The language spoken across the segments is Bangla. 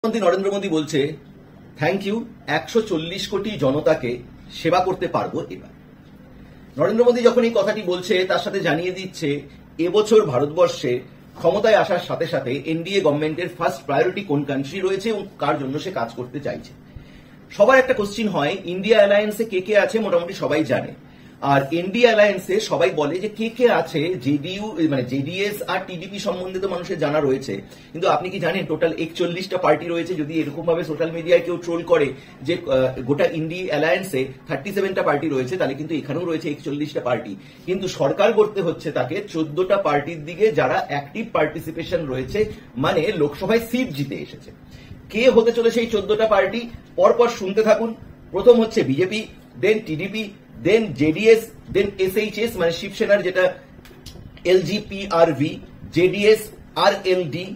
প্রধানমন্ত্রী নরেন্দ্র মোদী বলছে থ্যাংক ইউ 140 কোটি জনতাকে সেবা করতে পারবো এবার। নরেন্দ্র মোদী যখন এই কথাটি বলছে তার সাথে জানিয়ে দিচ্ছে এবছর ভারতবর্ষে ক্ষমতায় আসার সাথে সাথে এনডিএ গভর্নমেন্টের ফার্স্ট প্রায়োরিটি কোন কান্ট্রি রয়েছে এবং কার জন্য সে কাজ করতে চাইছে। সবার একটা কোশ্চিন হয়, ইন্ডিয়া অ্যালায়েন্সে কে কে আছে মোটামুটি সবাই জানে, আর এনডিএ অ্যালায়েন্সে সবাই বলে যে কে কে আছে, জেডিইউ মানে জেডিএস আর টিডিপি সম্বন্ধে তো মানুষের জানা রয়েছে, কিন্তু আপনি কি জানেন টোটাল 41টা পার্টি রয়েছে। যদি এরকম ভাবে সোশ্যাল মিডিয়ায় কেউ ট্রোল করে যে গোটা ইন্ডিয়া অ্যালায়েন্সে 37টা পার্টি রয়েছে, তাহলে কিন্তু এখানেও রয়েছে 41টা পার্টি, কিন্তু সরকার করতে হচ্ছে তাকে 14টা পার্টির দিকে যারা অ্যাক্টিভ পার্টিসিপেশন রয়েছে, মানে লোকসভায় সিট জিতে এসেছে। কে হতে চলেছে এই 14টা পার্টি পরপর শুনতে থাকুন। প্রথম হচ্ছে BJP, then TDP, then JDS, then SHS মানে শিবসেনার যেটা LGPRV, JDS, RLD,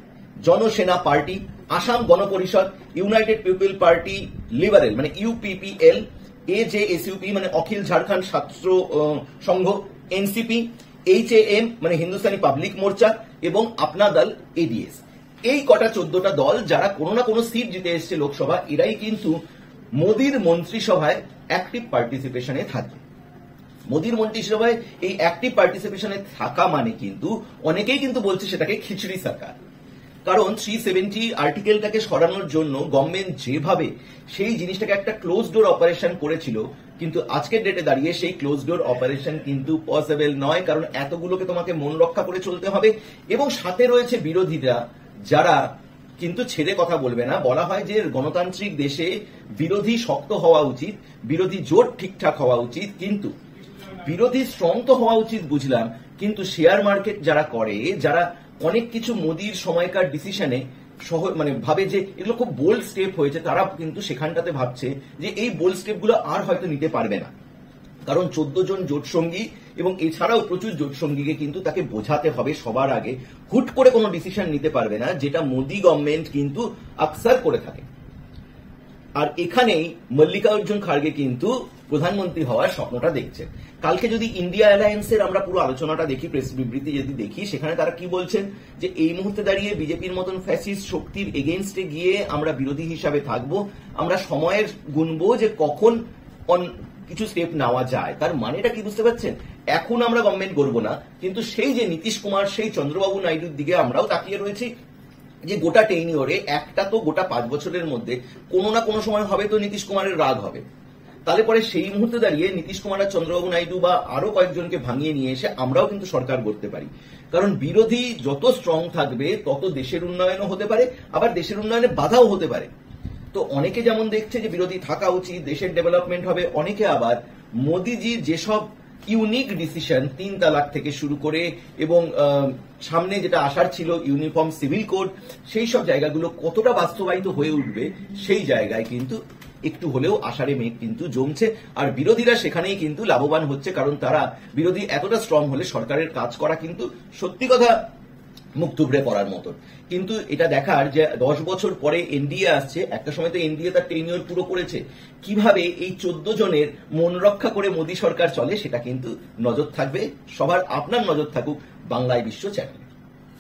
Janasena party, Assam Ganaparishad, United People Party Liberal মানে ইউপিপিএল, এজেএসইউপি মানে অখিল ঝাড়খণ্ড ছাত্র সংঘ, এনসিপি, এইচএএম মানে হিন্দুস্তানি পাবলিক মোর্চা এবং আপনা দল এডিএস। এই কটা 14টা দল যারা কোনো না কোনো সিট জিতে এসছে লোকসভা, এরাই কিন্তু মোদীর মন্ত্রিসভায় অ্যাক্টিভ পার্টিসিপেশনে থাকে। মোদীর মন্ত্রিসভায় এই অ্যাক্টিভ পার্টিসিপেশনে থাকা মানে কিন্তু অনেকেই কিন্তু বলছে সেটাকে খিচড়ি সরকার, কারণ 370 আর্টিকেলটাকে সরানোর জন্য গভর্নমেন্ট যেভাবে সেই জিনিসটাকে একটা ক্লোজ ডোর অপারেশন করেছিল, কিন্তু আজকের ডেটে দাঁড়িয়ে সেই ক্লোজ ডোর অপারেশন কিন্তু পসিবল নয়, কারণ এতগুলোকে তোমাকে মন রক্ষা করে চলতে হবে এবং সাথে রয়েছে বিরোধীরা যারা কিন্তু ছেড়ে কথা বলবে না। বলা হয় যে গণতান্ত্রিক দেশে বিরোধী শক্ত হওয়া উচিত, বিরোধী জোট ঠিকঠাক হওয়া উচিত, কিন্তু বিরোধী স্ট্রং তো হওয়া উচিত বুঝলাম, কিন্তু শেয়ার মার্কেট যারা করে, যারা অনেক কিছু মোদির সময়কার ডিসিশনে মানে ভাবে যে এগুলো খুব বোল্ড স্টেপ হয়েছে, তারা কিন্তু সেখানটাতে ভাবছে যে এই বোল্ড স্টেপগুলো আর হয়তো নিতে পারবে না, কারণ 14 জন জোটসঙ্গী এবং এছাড়াও প্রচুর জোটসঙ্গীকে কিন্তু তাকে বোঝাতে হবে সবার আগে। হুট করে কোনো ডিসিশন নিতে পারবে না, যেটা মোদী গভর্নমেন্ট কিন্তু আকসার করে থাকে। আর এখানেই মল্লিকার্জুন খাড়গে কিন্তু প্রধানমন্ত্রী হওয়ার স্বপ্নটা দেখছেন। কালকে যদি ইন্ডিয়া অ্যালায়েন্সের আমরা পুরো আলোচনাটা দেখি, প্রেস বিবৃতি যদি দেখি, সেখানে তারা কি বলছেন যে এই মুহূর্তে দাঁড়িয়ে বিজেপির মতন ফ্যাসিস্ট শক্তির এগেইনস্টে গিয়ে আমরা বিরোধী হিসাবে থাকবো, আমরা সময়ের গুনবো যে কখন কিছু স্টেপ নেওয়া যায়। তার মানেটা কি বুঝতে পারছেন? এখন আমরা গভর্নমেন্ট করবো না, কিন্তু সেই যে নীতিশ কুমার, সেই চন্দ্রবাবু নাইডুর দিকে আমরাও তাকিয়ে রয়েছি যে গোটা টেনিওরে একটা তো গোটা 5 বছরের মধ্যে কোনো না কোনো সময় হবে তো নীতিশ কুমারের রাগ হবে। তাহলে পরে সেই মুহূর্তে দাঁড়িয়ে নীতিশ কুমার আর চন্দ্রবাবু নাইডু বা আরো কয়েকজনকে ভাঙিয়ে নিয়ে এসে আমরাও কিন্তু সরকার করতে পারি, কারণ বিরোধী যত স্ট্রং থাকবে তত দেশের উন্নয়নও হতে পারে, আবার দেশের উন্নয়নে বাধাও হতে পারে। তো অনেকে যেমন দেখছে যে বিরোধী থাকা উচিত, দেশের ডেভেলপমেন্ট হবে, অনেকে আবার মোদিজির যেসব ইউনিক ডিসিশন 3 তালাক থেকে শুরু করে এবং সামনে যেটা আসার ছিল ইউনিফর্ম সিভিল কোড, সেই সব জায়গাগুলো কতটা বাস্তবায়িত হয়ে উঠবে সেই জায়গায় কিন্তু একটু হলেও আশারে মেঘ কিন্তু জমছে। আর বিরোধীরা সেখানেই কিন্তু লাভবান হচ্ছে, কারণ তারা বিরোধী এতটা স্ট্রং হলে সরকারের কাজ করা কিন্তু সত্যি কথা মুখ থুবড়ে পড়ার মতন। কিন্তু এটা দেখার যে 10 বছর পরে এনডিএ আসছে, একটা সময় তো এনডিএ তার টেনিওর পুরো করেছে, কিভাবে এই 14 জনের মন রক্ষা করে মোদী সরকার চলে সেটা কিন্তু নজর থাকবে সবার। আপনার নজর থাকুক বাংলায় বিশ্ব চ্যানেল।